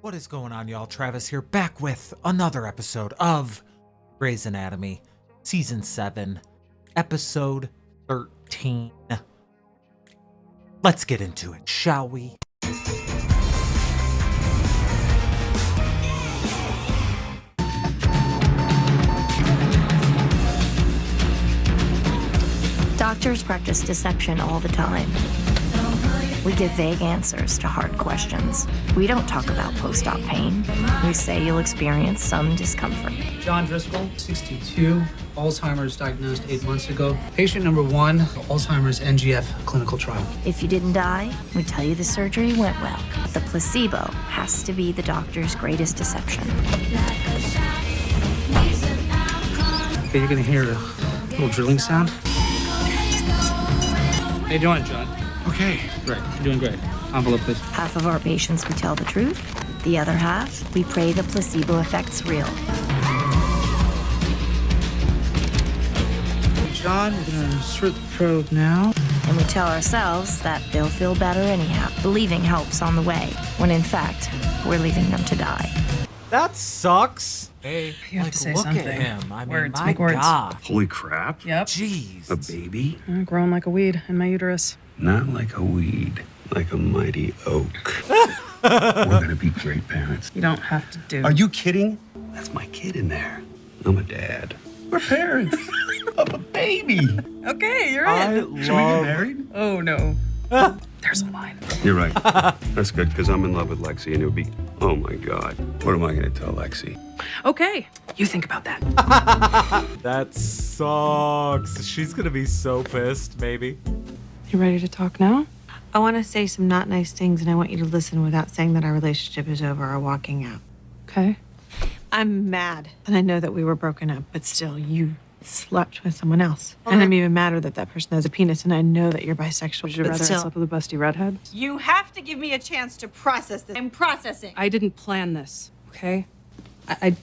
What is going on, y'all? Travis here, back with another episode of Grey's Anatomy, Season 7, Episode 13. Let's get into it, shall we? Doctors practice deception all the time. We give vague answers to hard questions. We don't talk about post-op pain. We say you'll experience some discomfort. John Driscoll, 62, Alzheimer's diagnosed 8 months ago. Patient number 1, Alzheimer's NGF clinical trial. If you didn't die, we tell you the surgery went well. The placebo has to be the doctor's greatest deception. Okay, you're gonna hear a little drilling sound. How you doing, John? Okay. Great, you're doing great. Envelope, please. Half of our patients we tell the truth. The other half, we pray the placebo effect's real. John, we're gonna insert the probe now. And we tell ourselves that they'll feel better anyhow. Believing helps on the way, when in fact, we're leaving them to die. That sucks. Hey, You have to say look something. at him. I mean, Words, my make words. God. Holy crap. Yep. Jeez. A baby? Grown like a weed in my uterus. Not like a weed, like a mighty oak. We're gonna be great parents. You don't have to do. Are you kidding? That's my kid in there. I'm a dad. We're parents of a baby. Okay, you're I in. Should we get married? Oh no. There's a line. You're right. That's good, because I'm in love with Lexi, and it would be, oh my God, what am I gonna tell Lexi? Okay, you think about that. That sucks. She's gonna be so pissed, maybe. You ready to talk now? I want to say some not nice things, and I want you to listen without saying that our relationship is over or walking out. Okay. I'm mad, and I know that we were broken up, but still, you slept with someone else. And I'm even madder that that person has a penis, and I know that you're bisexual. Would you but rather I still, slept with a busty redhead? you have to give me a chance to process this. I'm processing. I didn't plan this, okay? I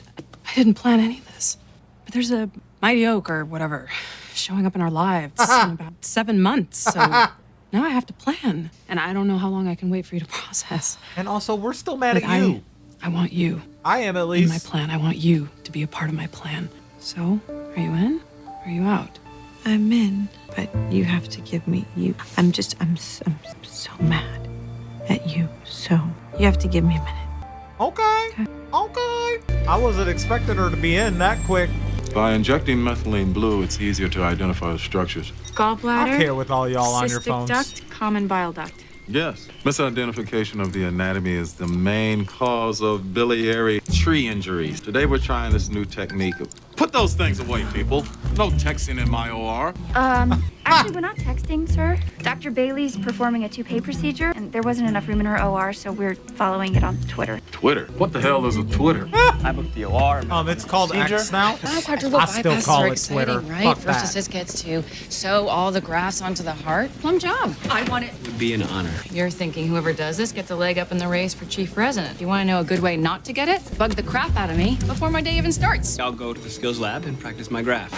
didn't plan any of this. But there's a mighty oak or whatever showing up in our lives in about 7 months. So now I have to plan. And I don't know how long I can wait for you to process. And also, we're still mad But at you. I want you. I am at In least. my plan. I want you to be a part of my plan. So, are you in? Or are you out? I'm in, but you have to give me you. I'm so mad at you. So you have to give me a minute. Okay. I wasn't expecting her to be in that quick. By injecting methylene blue, it's easier to identify the structures. I Gallbladder, care with all y'all on your cystic phones. duct, common bile duct. Yes. Misidentification of the anatomy is the main cause of biliary tree injuries. Today we're trying this new technique. Put those things away, people. No texting in my OR. Actually, we're not texting, sir. Dr. Bailey's performing a toupee procedure, and there wasn't enough room in her OR, so we're following it on Twitter. Twitter? What the hell is a Twitter? I booked the OR. It's called X now. Quadruple I still bypasses call are it exciting, Twitter. right? Fuck First that. assist gets to sew all the grafts onto the heart. Plum job. I want it. Would be an honor. You're thinking whoever does this gets a leg up in the race for chief resident. You want to know a good way not to get it? Bug the crap out of me before my day even starts. I'll go to the skills lab and practice my graph.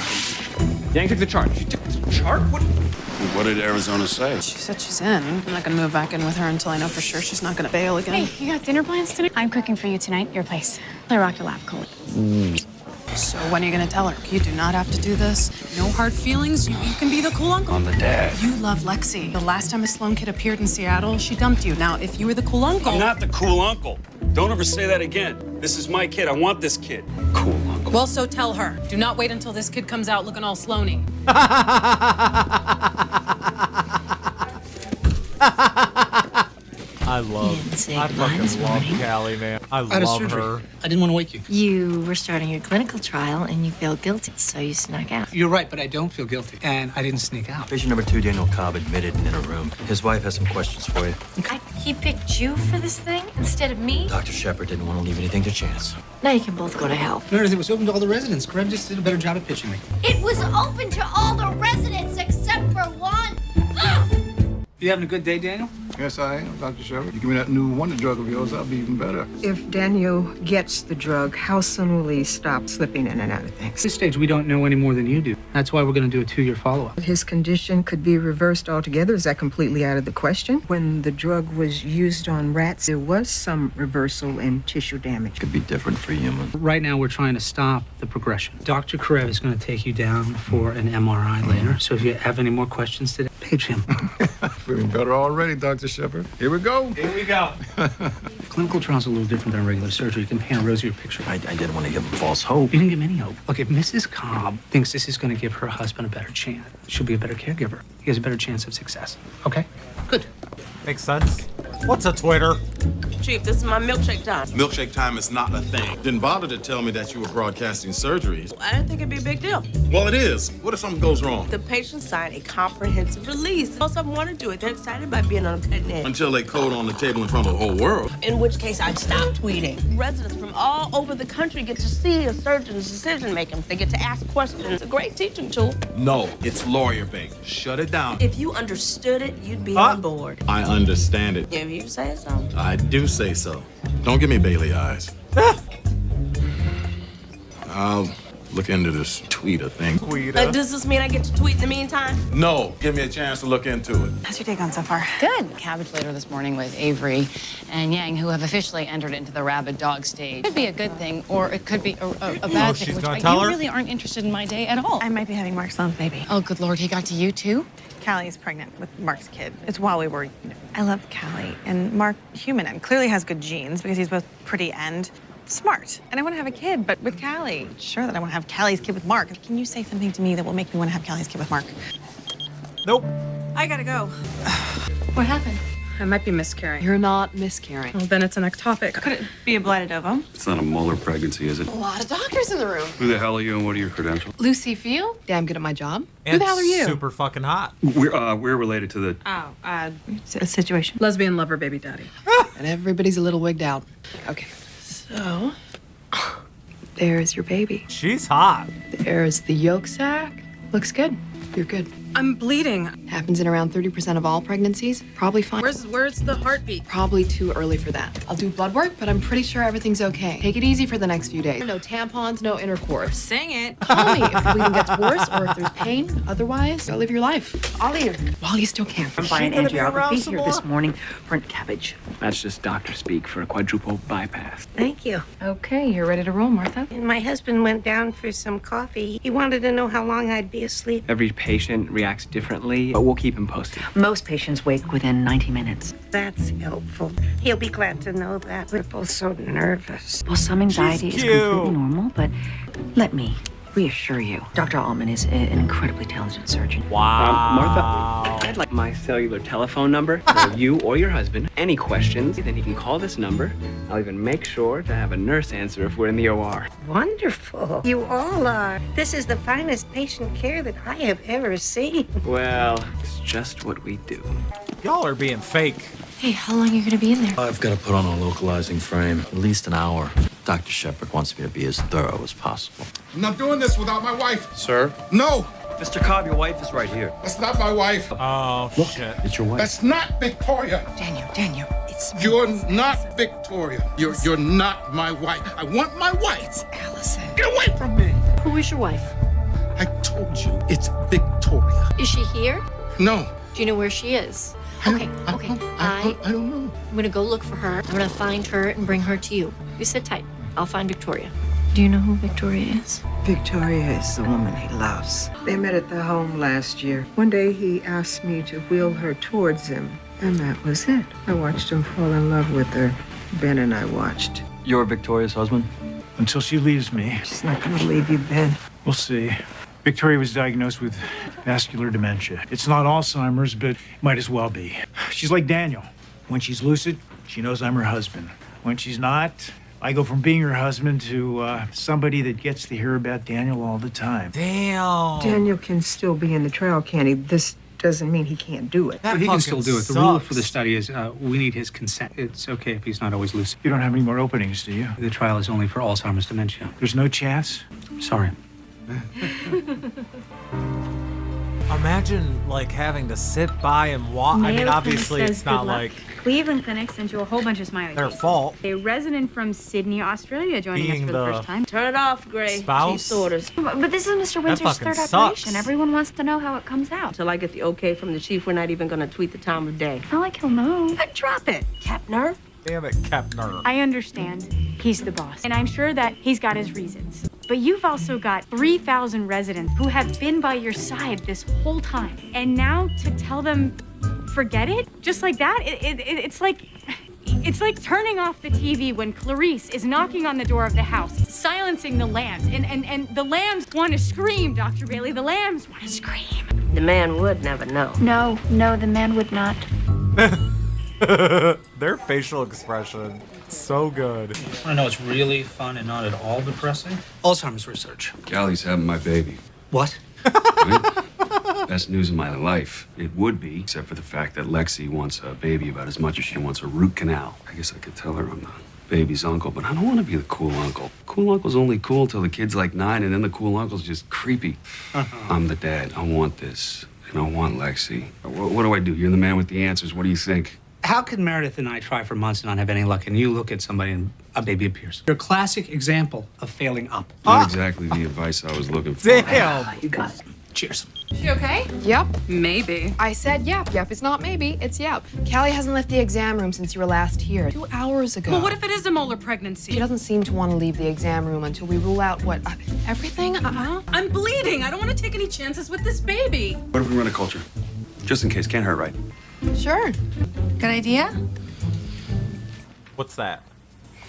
Yang took the chart. She took the chart? What did Arizona say? She said she's in. I'm not gonna move back in with her until I know for sure she's not gonna bail again. Hey, you got dinner plans tonight? I'm cooking for you tonight, your place. Play rock your lap, Cole. So when are you gonna tell her? You do not have to do this. No hard feelings. You can be the cool uncle. I'm the dad. You love Lexi. The last time a Sloan kid appeared in Seattle, she dumped you. Now, if you were the cool uncle... I'm not the cool uncle. Don't ever say that again. This is my kid. I want this kid. Cool uncle. Well, so tell her. Do not wait until this kid comes out looking all Sloany. I fucking love Callie, man. I I had a love surgery. her. I didn't want to wake you. You were starting your clinical trial and you felt guilty, so you snuck out. You're right, but I don't feel guilty. And I didn't sneak out. Patient number 2, Daniel Cobb, admitted and in a room. His wife has some questions for you. He picked you for this thing instead of me? Dr. Shepard didn't want to leave anything to chance. Now you can both go to hell. No, it was open to all the residents. Greg just did a better job at pitching me. It was open to all the residents except for one. You having a good day, Daniel? Yes, I am, Dr. Shepard. You give me that new wonder drug of yours, I'll be even better. If Daniel gets the drug, how soon will he stop slipping in and out of At things? this stage, we don't know any more than you do. That's why we're going to do a 2-year follow-up. His condition could be reversed altogether. Is that completely out of the question? When the drug was used on rats, there was some reversal in tissue damage. Could be different for humans. Right now, we're trying to stop the progression. Dr. Karev is going to take you down for an MRI later. So if you have any more questions today, page him. Feeling better already, Dr. Shepard. Here we go. Here we go. Clinical trial's a little different than regular surgery. You can paint a rosier picture. I didn't want to give him false hope. You didn't give him any hope. Look, if Mrs. Cobb thinks this is going to give her husband a better chance, she'll be a better caregiver. He has a better chance of success. Okay? Good. Makes sense. What's a Twitter? Chief, this is my milkshake time. Milkshake time is not a thing. Didn't bother to tell me that you were broadcasting surgeries. I didn't think it'd be a big deal. Well, it is. What if something goes wrong? The patient signed a comprehensive release. Most of them want to do it. They're excited about being on a cutting edge. Until they code on the table in front of the whole world. In which case, I'd stop tweeting. Residents from all over the country get to see a surgeon's decision making. They get to ask questions. It's a great teaching tool. No, it's lawyer bait. Shut it down. If you understood it, you'd be on board. I understand it. If you say so. I do say so. Don't give me Bailey eyes. I'll look into this Tweeter thing. Does this mean I get to tweet in the meantime? No, give me a chance to look into it. How's your day gone so far? Good. Cabbage later this morning with Avery and Yang, who have officially entered into the rabid dog stage. Could be a good thing, or it could be a bad thing, she's which gonna tell you her? really aren't interested in my day at all. I might be having Mark's son's baby. Oh, good Lord, he got to you too? Callie's pregnant with Mark's kid. It's while we were, I love Callie, and Mark, human and clearly has good genes because he's both pretty and smart. And I want to have a kid, but with Callie. Sure that I want to have Callie's kid with Mark. Can you say something to me that will make me want to have Callie's kid with Mark? Nope. I gotta go. What happened? I might be miscarrying. You're not miscarrying. Well, then it's an ectopic. Could it be a blighted ovum? It's not a molar pregnancy, is it? A lot of doctors in the room. Who the hell are you and what are your credentials? Lucy Field, damn good at my job. And Who the hell are you? super fucking hot. We're related to the... It's a situation. Lesbian lover, baby daddy. And everybody's a little wigged out. Okay, so there's your baby. She's hot. There's the yolk sac. Looks good. You're good. I'm bleeding. Happens in around 30% of all pregnancies. Probably fine. Where's the heartbeat? Probably too early for that. I'll do blood work, but I'm pretty sure everyth's okay. Take it easy for the next few days. No tampons, no intercourse. Sing it. Call me if the bleeding gets worse or if there's pain. Otherwise, go live your life. While you still can. Is she gonna be around some more? morning for cabbage. That's just doctor speak for a quadruple bypass. Thank you. Okay, you're ready to roll, Martha. My husband went down for some coffee. He wanted to know how long I'd be asleep. Every patient reacts differently, but we'll keep him posted. Most patients wake within 90 minutes. That's helpful. He'll be glad to know that. We're both so nervous. Well, some anxiety is cute. completely normal, but let me reassure you. Dr. Altman is an incredibly talented surgeon. Wow. Martha, I'd like my cellular telephone number for you or your husband. Any questions, then he can call this number. I'll even make sure to have a nurse answer if we're in the OR. Wonderful. You all are. This is the finest patient care that I have ever seen. Well, it's just what we do. Y'all are being fake. Hey, how long are you gonna be in there? I've got to put on a localizing frame. At least an hour. Dr. Shepard wants me to be as thorough as possible. I'm not doing this without my wife. Sir? No, Mr. Cobb, your wife is right here. that's not my wife. Oh, shit. It's your wife. That's not Victoria. Daniel, it's You're not Victoria. You're not my wife. I want my wife. Allison. Get away from me. Who is your wife? I told you, it's Victoria. Is she here? No. Do you know where she is? I don't know. I'm gonna go look for her. I'm gonna find her and bring her to you. You sit tight. I'll find Victoria. Do you know who Victoria is? Victoria is the woman he loves. They met at the home last year. One day he asked me to wheel her towards him, and that was it. I watched him fall in love with her. Ben and I watched. You're Victoria's husband? Until she leaves me. She's not gonna leave you, Ben. We'll see. Victoria was diagnosed with vascular dementia. It's not Alzheimer's, but might as well be. She's like Daniel. When she's lucid, she knows I'm her husband. When she's not, I go from being her husband to somebody that gets to hear about Daniel all the time. Damn. Daniel can still be in the trial, can't he? This doesn't mean he can't do it. That He can fucking still do it. The sucks. rule for the study is we need his consent. It's okay if he's not always lucid. You don't have any more openings, do you? The trial is only for Alzheimer's dementia. There's no chance? Sorry. Imagine like having to sit by and watch. I mean, obviously it's not like Cleveland Clinic sent you a whole bunch of smiley their faces. fault. A resident from Sydney, Australia, joining Being us for the the first time. Turn it off, Gray. spouse? Chief's orders. But this is Mr. That Winter's fucking third sucks. operation. Everyone wants to know how it comes out. Until I get the okay from the chief, we're not even gonna tweet the time of day. Not like he'll know. Drop it, Kepner. Damn it, Kepner. I understand he's the boss, and I'm sure that he's got his reasons. But you've also got 3,000 residents who have been by your side this whole time. And now to tell them, forget it? Just like that? It's like turning off the TV when Clarice is knocking on the door of the house, silencing the lambs. And the lambs want to scream, Dr. Bailey. The lambs want to scream. The man would never know. No, the man would not. Their facial expression, so good. I know it's really fun and not at all depressing. Alzheimer's research. Callie's having my baby. What? Right? Best news of my life. It would be, except for the fact that Lexi wants a baby about as much as she wants a root canal. I guess I could tell her I'm the baby's uncle, but I don't want to be the cool uncle. Cool uncle's only cool till the kid's like 9, and then the cool uncle's just creepy. I'm the dad. I want this, and I want Lexi. What do I do? You're the man with the answers. What do you think? How could Meredith and I try for months and not have any luck, and you look at somebody and a baby appears? You're a classic example of failing up. Not exactly the advice I was looking for. Damn. You got it. Cheers. She okay? Yep. Maybe. I said yep. Yep. It's not maybe. It's yep. Callie hasn't left the exam room since you were last here. 2 hours ago. Well, what if it is a molar pregnancy? She doesn't seem to want to leave the exam room until we rule out what everything. I'm bleeding. I don't want to take any chances with this baby. What if we run a culture? Just in case. Can't hurt, right? Sure. Good idea. What's that?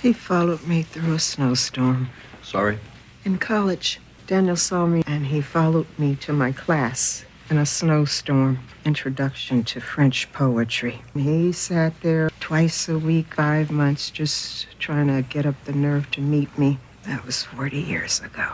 He followed me through a snowstorm. Sorry? In college, Daniel saw me and he followed me to my class in a snowstorm. Introduction to French poetry. He sat there twice a week, 5 months, just trying to get up the nerve to meet me. That was 40 years ago.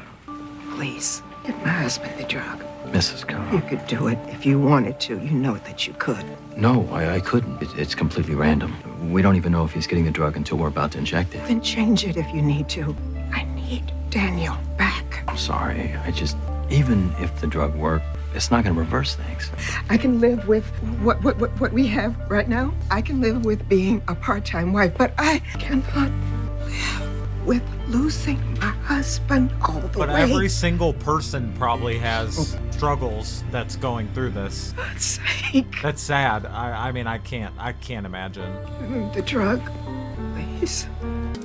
Please, get my husband the drug. Mrs. Carr. You could do it if you wanted to. You know that you could. No, I couldn't. It's completely random. We don't even know if he's getting the drug until we're about to inject it. Then change it if you need to. I need Daniel back. I'm sorry. Even if the drug worked, it's not going to reverse things. I can live with what we have right now. I can live with being a part-time wife, but I cannot live with losing my husband all the way. But every single person probably has struggles that's going through this. God's sake. That's sad. I mean, I can't imagine. The drug, please.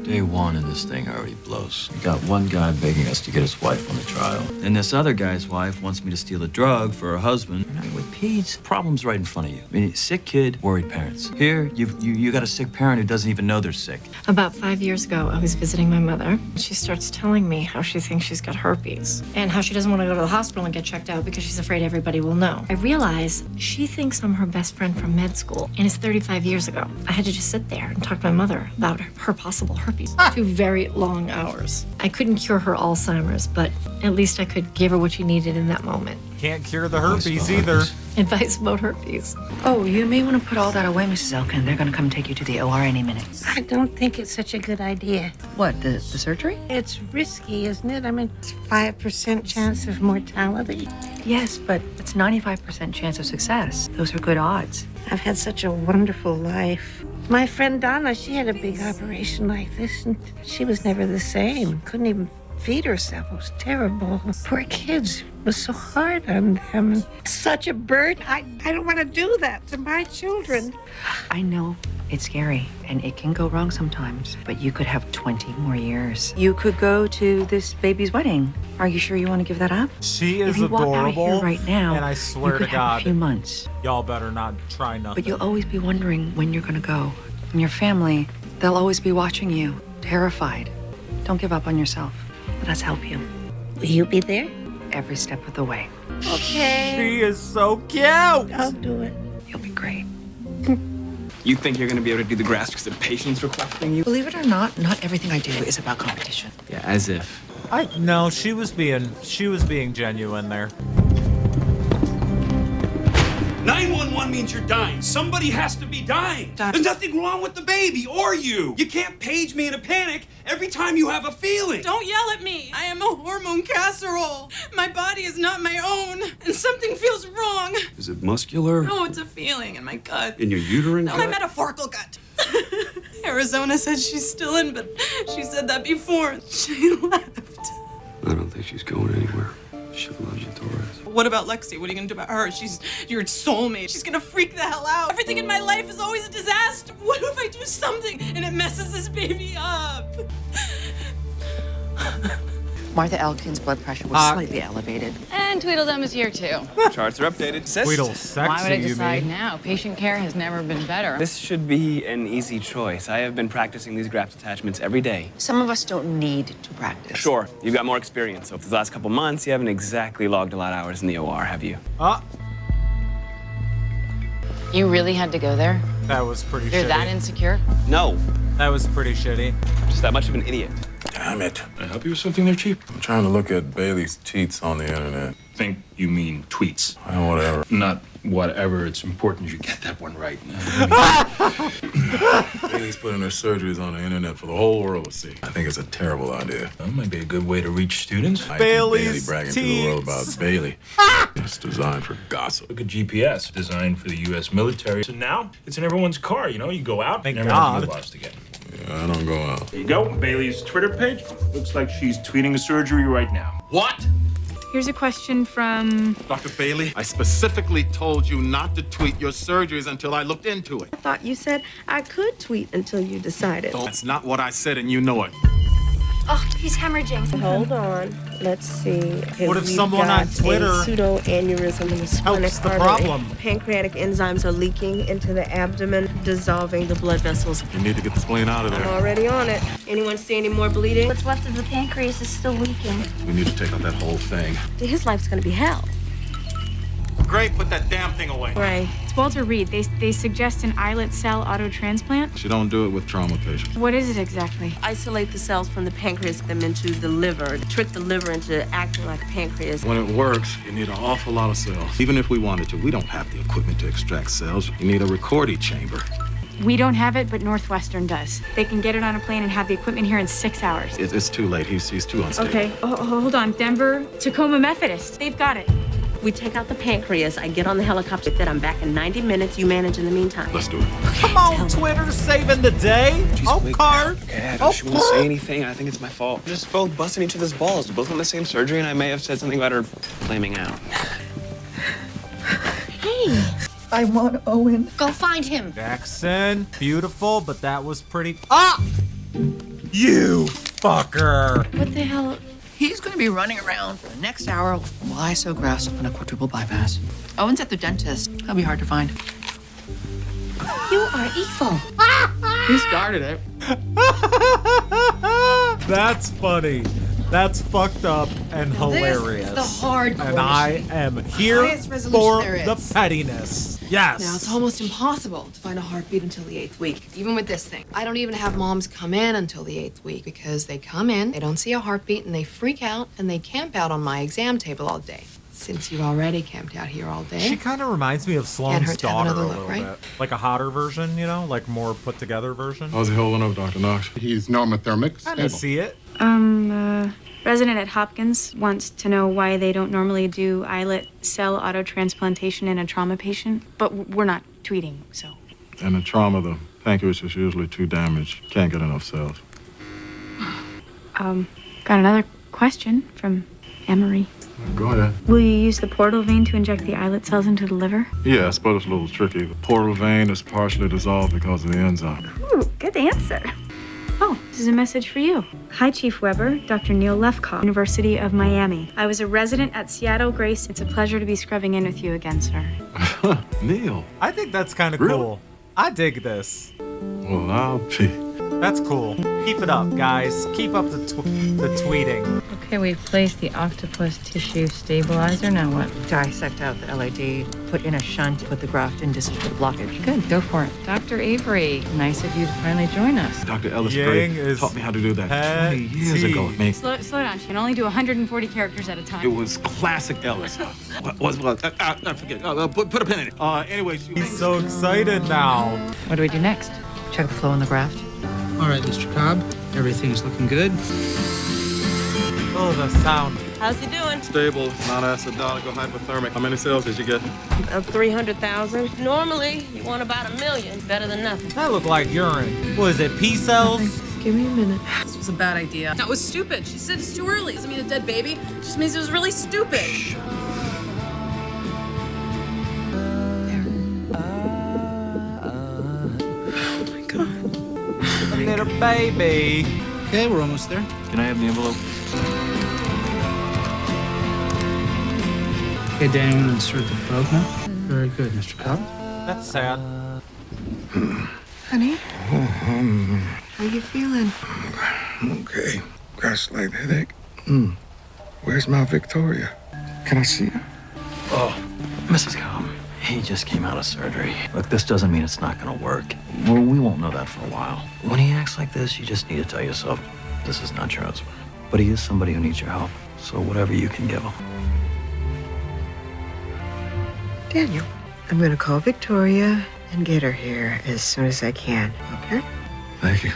Day one and this thing already blows. We got one guy begging us to get his wife on the trial. And this other guy's wife wants me to steal a drug for her husband. And with peds, problems right in front of you. I mean, sick kid, worried parents. Here, you got a sick parent who doesn't even know they're sick. About 5 years ago, I was visiting my mother. She starts telling me how she thinks she's got herpes and how she doesn't want to go to the hospital and get checked out because she's afraid everybody will know. I realize she thinks I'm her best friend from med school, and it's 35 years ago. I had to just sit there and talk to my mother about her possible herpes. 2 very long hours. I couldn't cure her Alzheimer's, but at least I could give her what she needed in that moment. Can't cure the herpes either. Advice about herpes. Oh, you may want to put all that away, Mrs. Elkin. They're going to come take you to the OR any minute. I don't think it's such a good idea. What, the surgery? It's risky, isn't it? I mean, it's 5% chance of mortality. Yes, but it's 95% chance of success. Those are good odds. I've had such a wonderful life. My friend Donna, she had a big operation like this, and she was never the same. Couldn't even feed herself. It was terrible. Poor kids. It was so hard on them. And such a burden. I don't want to do that to my children. I know it's scary, and it can go wrong sometimes, but you could have 20 more years. You could go to this baby's wedding. Are you sure you want to give that up? She is if you adorable. Walk out of here right now, and I swear you could to have God, a few months. Y'all better not try nothing. But you'll always be wondering when you're going to go. And your family, they'll always be watching you, terrified. Don't give up on yourself. Let us help you. Will you be there? Every step of the way. Okay. She is so cute. I'll do it. You'll be great. You think you're going to be able to do the graphs because the patient's requesting you? Believe it or not everything I do is about competition. Yeah, as if. No, she was being genuine there. 911 means you're dying. Somebody has to be dying. There's nothing wrong with the baby or you. You can't page me in a panic every time you have a feeling. Don't yell at me. I am a hormone casserole. My body is not my own, and something feels wrong. Is it muscular? No, it's a feeling in my gut. In your uterine? No, my metaphorical gut. Arizona says she's still in, but she said that before. She left. I don't think she's going anywhere. She loves you, Torres. What about Lexi? What are you gonna do about her? She's your soulmate. She's gonna freak the hell out. Everything in my life is always a disaster. What if I do something and it messes this baby up? Martha Elkin's blood pressure was slightly elevated. And Tweedledum is here too. Charts are updated. Tweedle sexy, Why would I you decide mean? now? Patient care has never been better. This should be an easy choice. I have been practicing these graft attachments every day. Some of us don't need to practice. Sure, you've got more experience. So for the last couple months, you haven't exactly logged a lot of hours in the OR, have you? You really had to go there? That was pretty You're shitty. that insecure? No. That was pretty shitty. Just that much of an idiot. Damn it. Can I help you with something there, Chief? I'm trying to look at Bailey's tweets on the internet. Think you mean tweets. Whatever. Not whatever. It's important you get that one right. Bailey's putting her surgeries on the internet for the whole world to see. I think it's a terrible idea. That might be a good way to reach students. Bailey bragging to the world about Bailey. It's designed for gossip. Look at GPS, designed for the U.S. military. So now it's in everyone's car. You know, you go out, Thank never God. have to be lost again. Yeah, I don't go out. There you go. Bailey's Twitter page. Looks like she's tweeting a surgery right now. What? Here's a question from... Dr. Bailey, I specifically told you not to tweet your surgeries until I looked into it. I thought you said I could tweet until you decided. That's not what I said, and you know it. Oh, he's hemorrhaging. Hold on. Let's see. Okay, What if we've someone on got Twitter a pseudoaneurysm in the splenic helps the artery. problem? Pancreatic enzymes are leaking into the abdomen, dissolving the blood vessels. You need to get the spleen out of I'm there. already on it. Anyone see any more bleeding? What's left of the pancreas is still leaking. We need to take out that whole thing. His life's gonna be hell. Great, put that damn thing away. Right. It's Walter Reed. They suggest an islet cell autotransplant. She don't do it with trauma patients. What is it exactly? Isolate the cells from the pancreas, them into the liver, trick the liver into acting like a pancreas. When it works, you need an awful lot of cells. Even if we wanted to, we don't have the equipment to extract cells. You need a Ricordi chamber. We don't have it, but Northwestern does. They can get it on a plane and have the equipment here in 6 hours. It's too late. He's too unstable. Okay, hold on. Denver, Tacoma Methodist. They've got it. We take out the pancreas, I get on the helicopter, then I'm back in 90 minutes. You manage in the meantime. Let's do it. Come on, Twitter, saving the day. Card. Okay, she won't say anything. I think it's my fault. We're just both busting each other's balls. We're both on the same surgery, and I may have said something about her flaming out. Hey. I want Owen. Go find him. Jackson, beautiful, but that was pretty. Ah! You fucker. What the hell? He's going to be running around for the next hour while I sew grafts on a quadruple bypass. Owen's at the dentist. He'll be hard to find. You are evil. He started it. That's funny. That's fucked up and hilarious. This is the hard And portion. I am here Highest resolution for there the is. pettiness. Yes. Now, it's almost impossible to find a heartbeat until the 8th week, even with this thing. I don't even have moms come in until the 8th week because they come in, they don't see a heartbeat, and they freak out, and they camp out on my exam table all day. Since you've already camped out here all day. She kind of reminds me of Sloane's hurt to have daughter a another little look, right? bit. Like a hotter version, you know? Like more put together version. How's he holding up, Dr. Knox? He's normothermic. I didn't see it. Resident at Hopkins wants to know why they don't normally do islet cell autotransplantation in a trauma patient, but we're not tweeting, so. And the trauma, the pancreas is usually too damaged. Can't get enough cells. Got another question from Emery. Go ahead. Will you use the portal vein to inject the islet cells into the liver? Yes, but it's a little tricky. The portal vein is partially dissolved because of the enzyme. Ooh, good answer. Oh, this is a message for you. Hi, Chief Weber. Dr. Neil Lefkoff, University of Miami. I was a resident at Seattle Grace. It's a pleasure to be scrubbing in with you again, sir. Neil. I think that's kind of Really? cool. I dig this. Well, I'll be. That's cool. Keep it up, guys. Keep up the tweeting. Okay, we've placed the octopus tissue stabilizer. Now what? Dissect out the LAD, put in a shunt, put the graft in distal for the blockage. Good, go for it. Dr. Avery, nice of you to finally join us. Dr. Ellis Yang Gray is taught me how to do that 20 years petty. ago. Man, Slow down. She can only do 140 characters at a time. it was classic Ellis. I forget. Put a pin in it. Anyway, He's so excited now. What do we do next? Check the flow in the graft. All right, Mr. Cobb. Everything's looking good. Oh, the sound. How's he doing? Stable, non-acidotic or hypothermic. How many cells did you get? 300,000. Normally, you want about 1 million. Better than nothing. That looked like urine. What is it, P cells? Give me a minute. This was a bad idea. That was stupid. She said it's too early. Doesn't mean a dead baby. It just means it was really stupid. Oh my God. A little baby. Okay, we're almost there. Can I have the envelope? Okay, Dan, I'm gonna insert the probe now. Very good, Mr. Cobb. That's sad. Honey, how you feeling? Okay. Got a slight headache. Where's my Victoria? Can I see her? Oh, Mrs. Cobb, he just came out of surgery. Look, this doesn't mean it's not gonna work. Well, we won't know that for a while. When he acts like this, you just need to tell yourself, this is not your husband. But he is somebody who needs your help. So whatever you can give him. Daniel, I'm gonna call Victoria and get her here as soon as I can, okay? Thank you.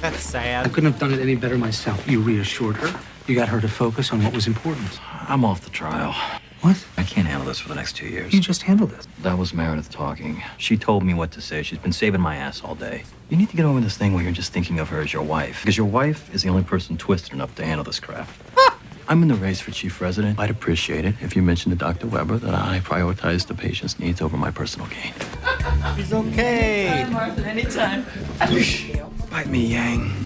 That's sad. I couldn't have done it any better myself. You reassured her. You got her to focus on what was important. I'm off the trial. What? I can't handle this for the next 2 years. You just handled it. That was Meredith talking. She told me what to say. She's been saving my ass all day. You need to get over this thing where you're just thinking of her as your wife. Because your wife is the only person twisted enough to handle this crap. I'm in the race for chief resident. I'd appreciate it if you mentioned to Dr. Weber that I prioritize the patient's needs over my personal gain. He's okay. Martha, anytime. Bite me, Yang.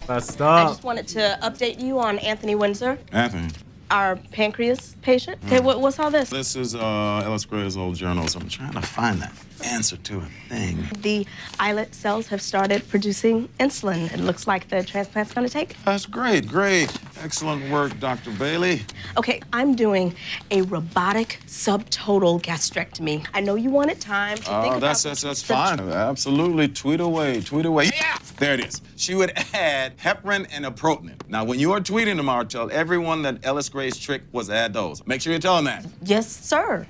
Messed I up. just wanted to update you on Anthony Windsor, Anthony. our pancreas patient. Okay, what's all this? This is Ellis Gray's old journals. I'm trying to find that answer to a thing. The islet cells have started producing insulin. It looks like the transplant's gonna take. That's great, great. Excellent work, Dr. Bailey. Okay, I'm doing a robotic subtotal gastrectomy. I know you wanted time to think Oh, about that's fine. Absolutely. Tweet away, tweet away. Yeah! There it is. She would add heparin and apropion. Now, when you are tweeting tomorrow, tell everyone that Ellis Gray's trick was add those. Make sure you tell them that. Yes, sir.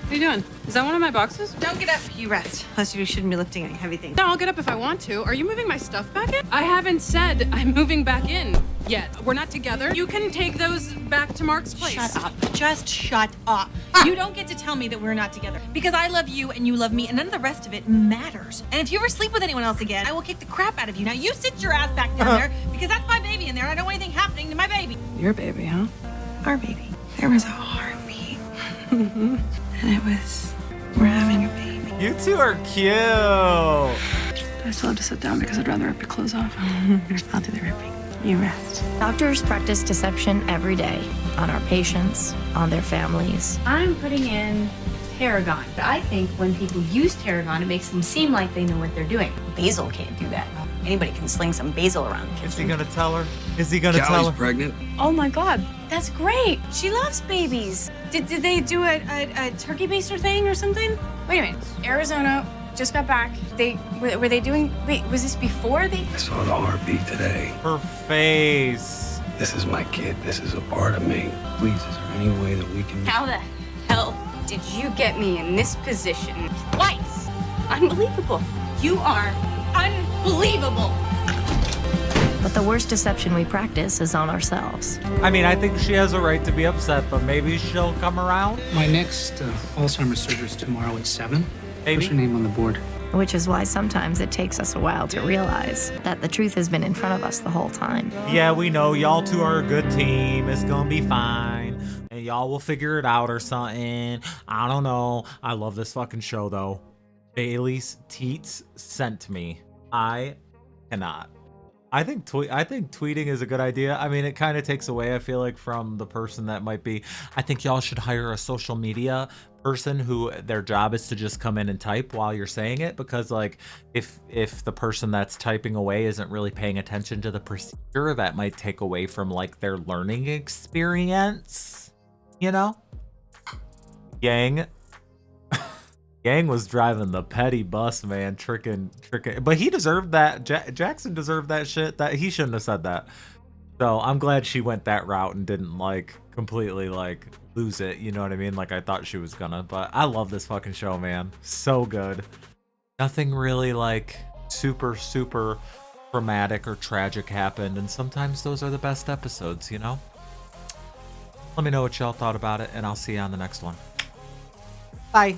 What are you doing? Is that one of my boxes? Don't get up. You rest. Plus, you shouldn't be lifting any heavy things. No, I'll get up if I want to. Are you moving my stuff back in? I haven't said I'm moving back in yet. We're not together. You can take those back to Mark's place. Shut up. Just shut up. You don't get to tell me that we're not together. Because I love you and you love me and none of the rest of it matters. And if you ever sleep with anyone else again, I will kick the crap out of you. Now you sit your ass back down there because that's my baby in there and I don't want anything happening to my baby. Your baby, huh? Our baby. There was a heartbeat. And it was, we're having a baby. You two are cute. I still have to sit down because I'd rather rip your clothes off. I'll do the ripping. You rest. Doctors practice deception every day on our patients, on their families. I'm putting in tarragon. I think when people use tarragon, it makes them seem like they know what they're doing. Basil can't do that. Anybody can sling some basil around the kitchen. Is he gonna tell her? Is he gonna tell her? Pregnant. Oh my God, that's great. She loves babies. Did they do a turkey baster thing or something? Wait a minute. Arizona just got back. Were they doing? Wait, was this before they? I saw the heartbeat today. Her face. This is my kid. This is a part of me. Please, is there any way that we can... How the hell did you get me in this position twice? Unbelievable. You are unbelievable. But the worst deception we practice is on ourselves. I mean, I think she has a right to be upset, but maybe she'll come around. My next Alzheimer's surgery is tomorrow at 7. Maybe. What's your name on the board? Which is why sometimes it takes us a while to realize that the truth has been in front of us the whole time. Yeah, we know y'all two are a good team. It's gonna be fine. And y'all will figure it out or something. I don't know. I love this fucking show though. Bailey's teats sent me. I cannot. I think tweeting is a good idea. I mean, it kind of takes away, I feel like, from the person that might be. I think y'all should hire a social media person who their job is to just come in and type while you're saying it, because like if the person that's typing away isn't really paying attention to the procedure, that might take away from like their learning experience, you know? Yang was driving the petty bus, man, tricking, but he deserved that. Jackson deserved that shit. That he shouldn't have said that. So I'm glad she went that route and didn't like completely like lose it. You know what I mean? Like I thought she was gonna. But I love this fucking show, man. So good. Nothing really like super traumatic or tragic happened, and sometimes those are the best episodes, you know? Let me know what y'all thought about it, and I'll see you on the next one. Bye.